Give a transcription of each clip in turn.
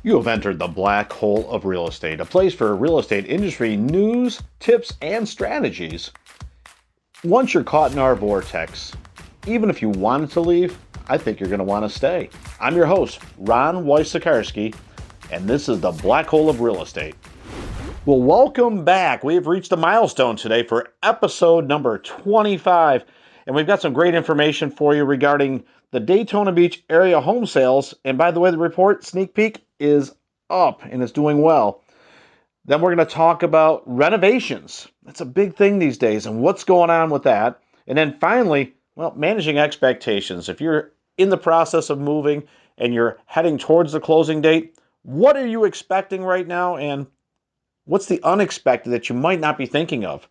You have entered the black hole of real estate, a place for real estate industry news, tips, and strategies. Once you're caught in our vortex, even if you wanted to leave, I think you're going to want to stay. I'm your host, Ron Wojciechowski, and this is the black hole of real estate. Well, welcome back. We have reached a milestone today for episode number 25, and we've got some great information for you regarding the Daytona Beach area home sales. And by the way, the report sneak peek is up and it's doing well. Then we're going to talk about renovations. That's a big thing these days and what's going on with that. And then finally, managing expectations. If you're in the process of moving and you're heading towards the closing date, what are you expecting right now? And what's the unexpected that you might not be thinking of?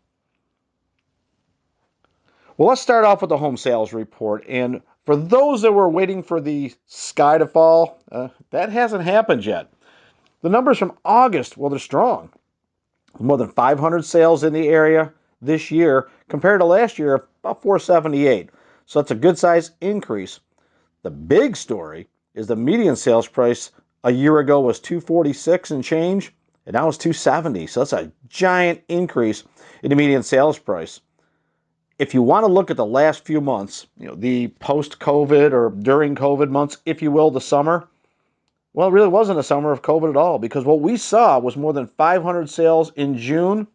Well, let's start off with the home sales report. And for those that were waiting for the sky to fall, that hasn't happened yet. The numbers from August, well, they're strong. More than 500 sales in the area this year compared to last year of about 478. So that's a good size increase. The big story is the median sales price a year ago was 246 and change, and now it's 270. So that's a giant increase in the median sales price. If you want to look at the last few months, the post-COVID or during COVID months, if you will, the summer, well, it really wasn't a summer of COVID at all, because what we saw was more than 500 sales in June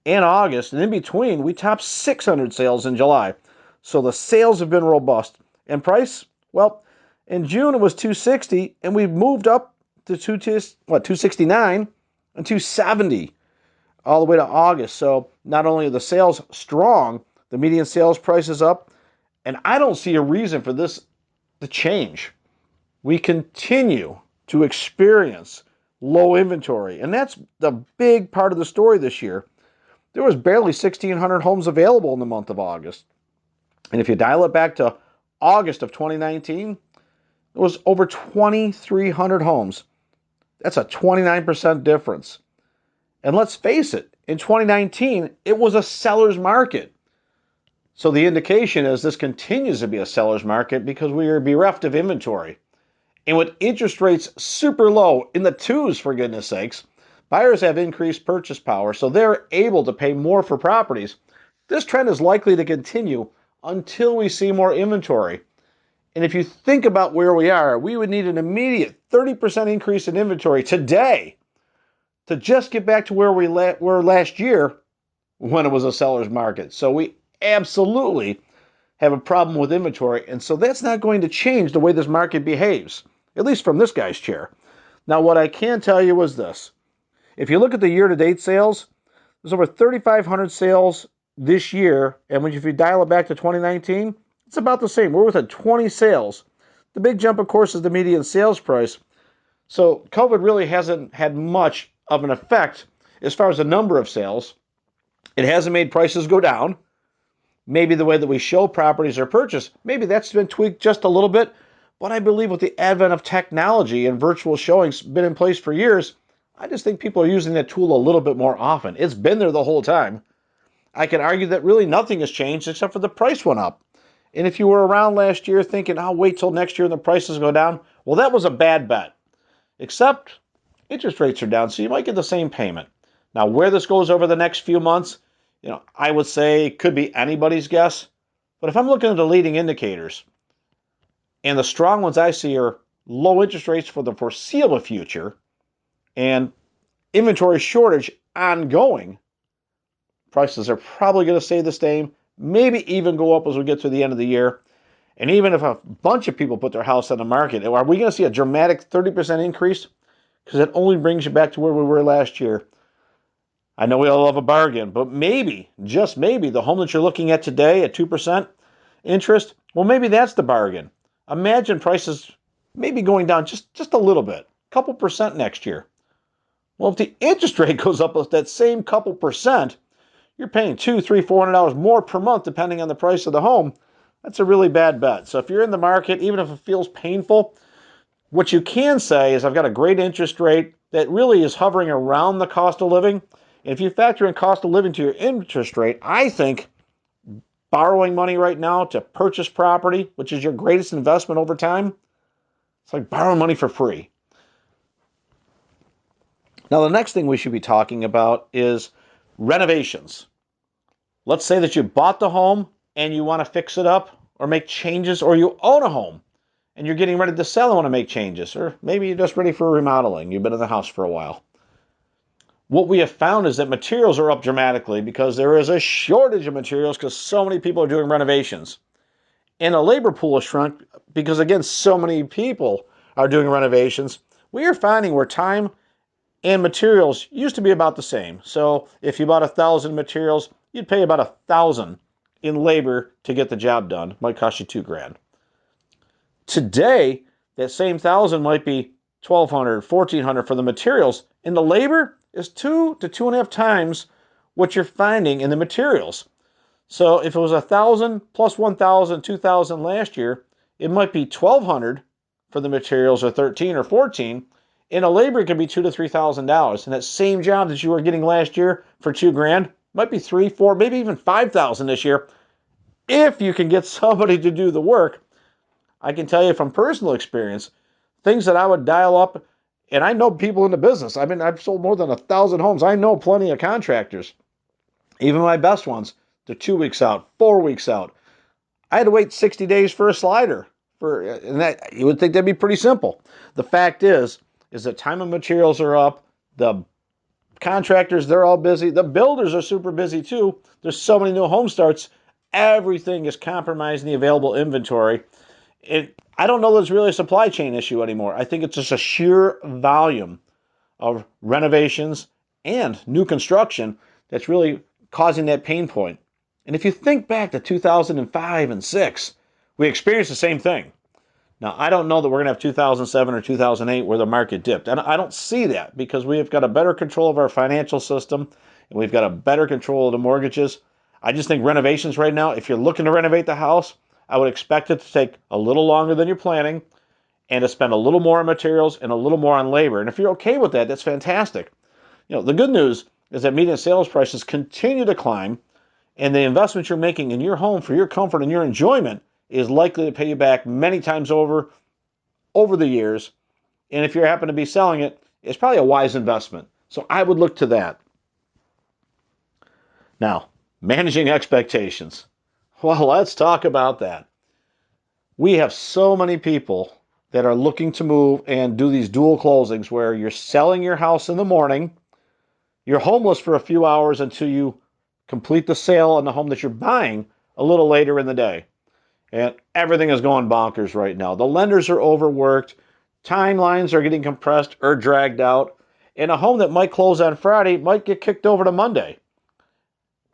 and August, and in between, we topped 600 sales in July. So the sales have been robust. And price, well, in June it was 260, and we've moved up to 269 and 270 all the way to August. So not only are the sales strong, the median sales price is up, and I don't see a reason for this to change. We continue to experience low inventory, and that's the big part of the story this year. There was barely 1,600 homes available in the month of August. And if you dial it back to August of 2019, there was over 2,300 homes. That's a 29% difference. And let's face it, in 2019, it was a seller's market. So the indication is this continues to be a seller's market because we are bereft of inventory. And with interest rates super low, in the twos for goodness sakes, buyers have increased purchase power, so they're able to pay more for properties. This trend is likely to continue until we see more inventory. And if you think about where we are, we would need an immediate 30% increase in inventory today to just get back to where we were last year when it was a seller's market. So we absolutely have a problem with inventory, and so that's not going to change the way this market behaves, at least from this guy's chair. Now, what I can tell you is this. If you look at the year-to-date sales, there's over 3,500 sales this year, and if you dial it back to 2019, it's about the same. We're within 20 sales. The big jump, of course, is the median sales price. So COVID really hasn't had much of an effect as far as the number of sales. It hasn't made prices go down. Maybe the way that we show properties are purchased, maybe that's been tweaked just a little bit. But I believe with the advent of technology and virtual showings been in place for years, I just think people are using that tool a little bit more often. It's been there the whole time. I can argue that really nothing has changed except for the price went up. And if you were around last year thinking, I'll wait till next year and the prices go down, well, that was a bad bet. Except interest rates are down, so you might get the same payment. Now, where this goes over the next few months, I would say it could be anybody's guess. But if I'm looking at the leading indicators, and the strong ones I see are low interest rates for the foreseeable future and inventory shortage ongoing, prices are probably going to stay the same, maybe even go up as we get to the end of the year. And even if a bunch of people put their house on the market, are we going to see a dramatic 30% increase? Because it only brings you back to where we were last year. I know we all love a bargain, but maybe, just maybe, the home that you're looking at today at 2% interest, well, maybe that's the bargain. Imagine prices maybe going down just a little bit, a couple percent next year. Well, if the interest rate goes up with that same couple percent, you're paying $200, $300, $400 more per month depending on the price of the home. That's a really bad bet. So if you're in the market, even if it feels painful, what you can say is I've got a great interest rate that really is hovering around the cost of living. And if you factor in cost of living to your interest rate, I think borrowing money right now to purchase property, which is your greatest investment over time, it's like borrowing money for free. Now, the next thing we should be talking about is renovations. Let's say that you bought the home and you want to fix it up or make changes, or you own a home and you're getting ready to sell and want to make changes, or maybe you're just ready for remodeling. You've been in the house for a while. What we have found is that materials are up dramatically because there is a shortage of materials because so many people are doing renovations. And the labor pool has shrunk because, again, so many people are doing renovations. We are finding where time and materials used to be about the same. So if you bought 1,000 materials, you'd pay about 1,000 in labor to get the job done. It might cost you $2,000. Today, that same 1,000 might be 1,200, 1,400 for the materials, and the labor is 2 to 2.5 times what you're finding in the materials. So if it was 1,000 plus 1,000, 2,000 last year, it might be 1,200 for the materials, or 13 or 14. And a labor could be $2,000 to $3,000. And that same job that you were getting last year for $2,000 might be 3, 4, maybe even 5,000 this year if you can get somebody to do the work. I can tell you from personal experience, things that I would dial up, and I know people in the business. I mean, I've sold more than 1,000 homes. I know plenty of contractors, even my best ones. They're 2 weeks out, 4 weeks out. I had to wait 60 days for a slider. And that, you would think that'd be pretty simple. The fact is that time and materials are up. The contractors, they're all busy. The builders are super busy too. There's so many new home starts. Everything is compromising the available inventory. I don't know that it's really a supply chain issue anymore. I think it's just a sheer volume of renovations and new construction that's really causing that pain point. And if you think back to 2005 and 6, we experienced the same thing. Now, I don't know that we're going to have 2007 or 2008 where the market dipped. And I don't see that because we have got a better control of our financial system and we've got a better control of the mortgages. I just think renovations right now, if you're looking to renovate the house, I would expect it to take a little longer than you're planning and to spend a little more on materials and a little more on labor. And if you're okay with that, that's fantastic. The good news is that median sales prices continue to climb, and the investment you're making in your home for your comfort and your enjoyment is likely to pay you back many times over the years. And if you happen to be selling it, it's probably a wise investment. So I would look to that. Now, managing expectations. Well, let's talk about that. We have so many people that are looking to move and do these dual closings where you're selling your house in the morning, you're homeless for a few hours until you complete the sale on the home that you're buying a little later in the day. And everything is going bonkers right now. The lenders are overworked, timelines are getting compressed or dragged out, and a home that might close on Friday might get kicked over to Monday.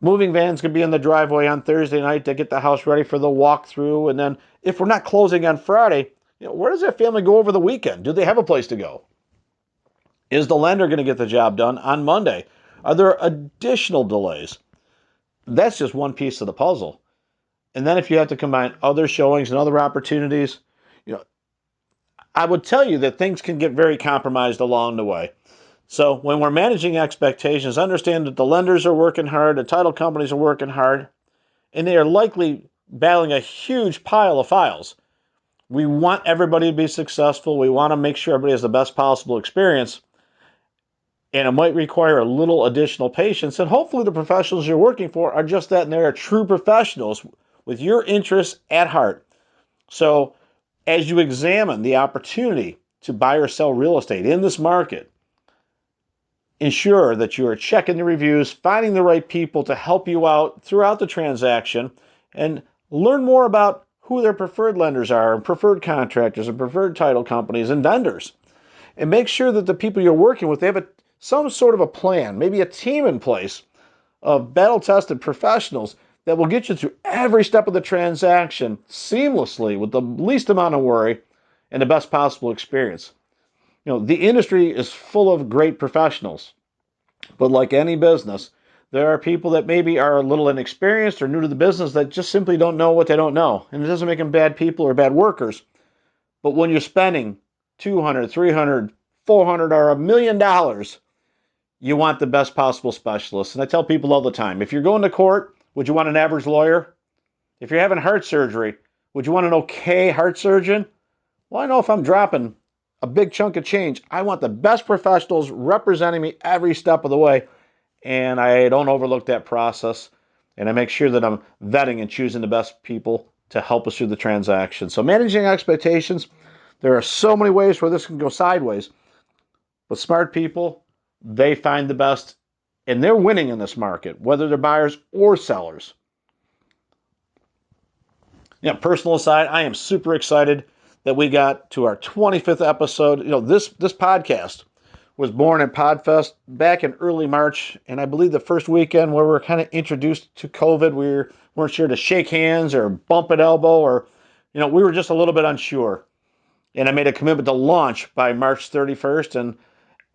Moving vans could be in the driveway on Thursday night to get the house ready for the walkthrough. And then if we're not closing on Friday, where does that family go over the weekend? Do they have a place to go? Is the lender going to get the job done on Monday? Are there additional delays? That's just one piece of the puzzle. And then if you have to combine other showings and other opportunities, I would tell you that things can get very compromised along the way. So when we're managing expectations, understand that the lenders are working hard, the title companies are working hard, and they are likely battling a huge pile of files. We want everybody to be successful. We want to make sure everybody has the best possible experience. And it might require a little additional patience. And hopefully the professionals you're working for are just that, and they're true professionals with your interests at heart. So as you examine the opportunity to buy or sell real estate in this market, ensure that you are checking the reviews, finding the right people to help you out throughout the transaction, and learn more about who their preferred lenders are, and preferred contractors, and preferred title companies, and vendors. And make sure that the people you're working with, they have some sort of a plan, maybe a team in place of battle-tested professionals that will get you through every step of the transaction seamlessly with the least amount of worry and the best possible experience. The industry is full of great professionals, but like any business, there are people that maybe are a little inexperienced or new to the business that just simply don't know what they don't know. And it doesn't make them bad people or bad workers. But when you're spending $200, $300, $400, or $1 million, you want the best possible specialist. And I tell people all the time, if you're going to court, would you want an average lawyer? If you're having heart surgery, would you want an okay heart surgeon? Well, I know if I'm dropping a big chunk of change. I want the best professionals representing me every step of the way, and I don't overlook that process, and I make sure that I'm vetting and choosing the best people to help us through the transaction. So managing expectations, there are so many ways where this can go sideways, but smart people, they find the best, and they're winning in this market, whether they're buyers or sellers. Yeah, personal aside, I am super excited that we got to our 25th episode. This podcast was born at Podfest back in early March, and I believe the first weekend where we were kind of introduced to COVID, we weren't sure to shake hands or bump an elbow, or we were just a little bit unsure. And I made a commitment to launch by March 31st, and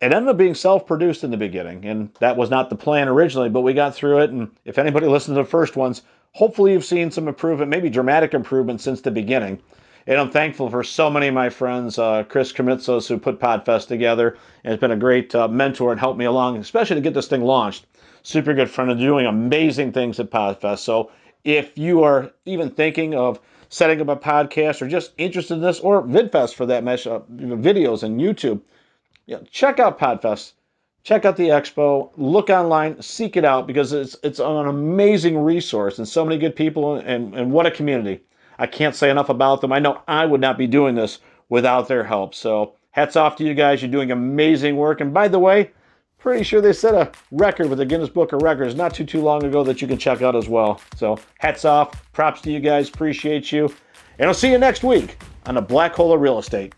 it ended up being self-produced in the beginning, and that was not the plan originally, but we got through it. And if anybody listened to the first ones, hopefully you've seen some improvement, maybe dramatic improvement since the beginning. And I'm thankful for so many of my friends, Chris Kremitzos, who put Podfest together, and has been a great mentor and helped me along, especially to get this thing launched. Super good friend and doing amazing things at Podfest. So if you are even thinking of setting up a podcast or just interested in this, or VidFest for that mesh, videos and YouTube, check out Podfest. Check out the expo. Look online. Seek it out, because it's an amazing resource and so many good people, and what a community. I can't say enough about them. I know I would not be doing this without their help. So hats off to you guys. You're doing amazing work. And by the way, pretty sure they set a record with the Guinness Book of Records not too long ago that you can check out as well. So hats off. Props to you guys. Appreciate you. And I'll see you next week on the Black Hole of Real Estate.